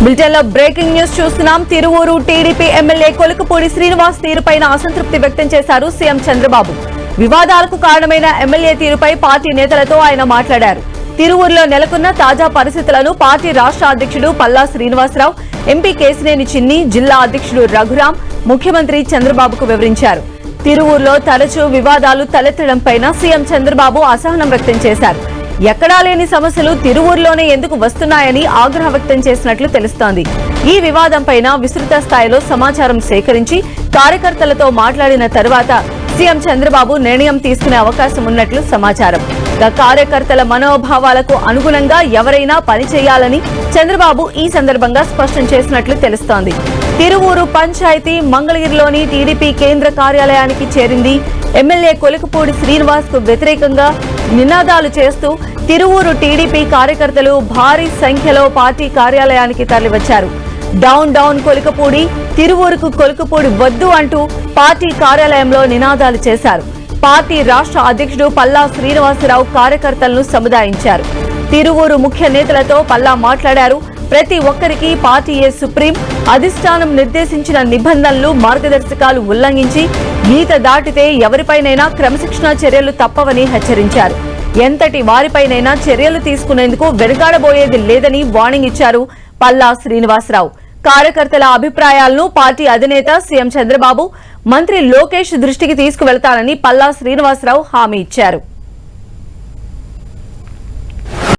బులెటిన్లో breaking news చూస్తున్నాం. Tiruvuru TDP MLA Kolikapudi Srinivas తీరుపైన అసంతృప్తి వ్యక్తం చేశారు సీఎం చంద్రబాబు. వివాదాలకు కారణమైన ఎమ్మెల్యే తీరుపై పార్టీ నేతలతో ఆయన మాట్లాడారు. తిరువూరులో నెలకొన్న తాజా పరిస్థితులను పార్టీ రాష్ట్ర అధ్యక్షుడు పల్లా శ్రీనివాసరావు, ఎంపీ కేశినేని చిన్ని, జిల్లా అధ్యక్షుడు రఘురాం ముఖ్యమంత్రి చంద్రబాబుకు వివరించారు. తిరువూరులో తరచూ వివాదాలు తలెత్తడంపై సీఎం చంద్రబాబు అసహనం వ్యక్తం చేశారు. ఎక్కడా లేని సమస్యలు తిరువూరులోనే ఎందుకు వస్తున్నాయని ఆగ్రహం వ్యక్తం చేసినట్లు తెలుస్తోంది. ఈ వివాదంపై విస్తృత స్థాయిలో సమాచారం సేకరించి కార్యకర్తలతో మాట్లాడిన తర్వాత సీఎం చంద్రబాబు నిర్ణయం తీసుకునే అవకాశం ఉన్నట్లు సమాచారం. కార్యకర్తల మనోభావాలకు అనుగుణంగా ఎవరైనా పనిచేయాలని చంద్రబాబు ఈ సందర్భంగా స్పష్టం చేసినట్లు తెలుస్తోంది. తిరువూరు పంచాయతీ మంగళగిరిలోని టీడీపీ కేంద్ర కార్యాలయానికి చేరింది. ఎమ్మెల్యే కొలుకుపూడి శ్రీనివాస్ కు వ్యతిరేకంగా నినాదాలు చేస్తూ తిరువూరు టీడీపీ కార్యకర్తలు భారీ సంఖ్యలో పార్టీ కార్యాలయానికి తరలివచ్చారు. డౌన్ డౌన్ కొలుకుపూడి, తిరువూరుకు కొలుకుపూడి వద్దు అంటూ పార్టీ కార్యాలయంలో నినాదాలు చేశారు. పార్టీ రాష్ట్ర అధ్యక్షుడు పల్లా శ్రీనివాసరావు కార్యకర్తలను సముదాయించారు. తిరువూరు ముఖ్య నేతలతో పల్లా మాట్లాడారు. ప్రతి ఒక్కరికి పార్టీయే సుప్రీం, అధిష్టానం నిర్దేశించిన నిబంధనలు, మార్గదర్శకాలు ఉల్లంఘించి గీత దాటితే ఎవరిపైనైనా క్రమశిక్షణా చర్యలు తప్పవని హెచ్చరించారు. ఎంతటి వారిపైనైనా చర్యలు తీసుకునేందుకు వెనుకాడబోయేది లేదని వార్నింగ్ ఇచ్చారు పల్లా శ్రీనివాసరావు. కార్యకర్తల అభిప్రాయాలను పార్టీ అధినేత సీఎం చంద్రబాబు, మంత్రి లోకేష్ దృష్టికి తీసుకువెళతానని పల్లా శ్రీనివాసరావు హామీ ఇచ్చారు.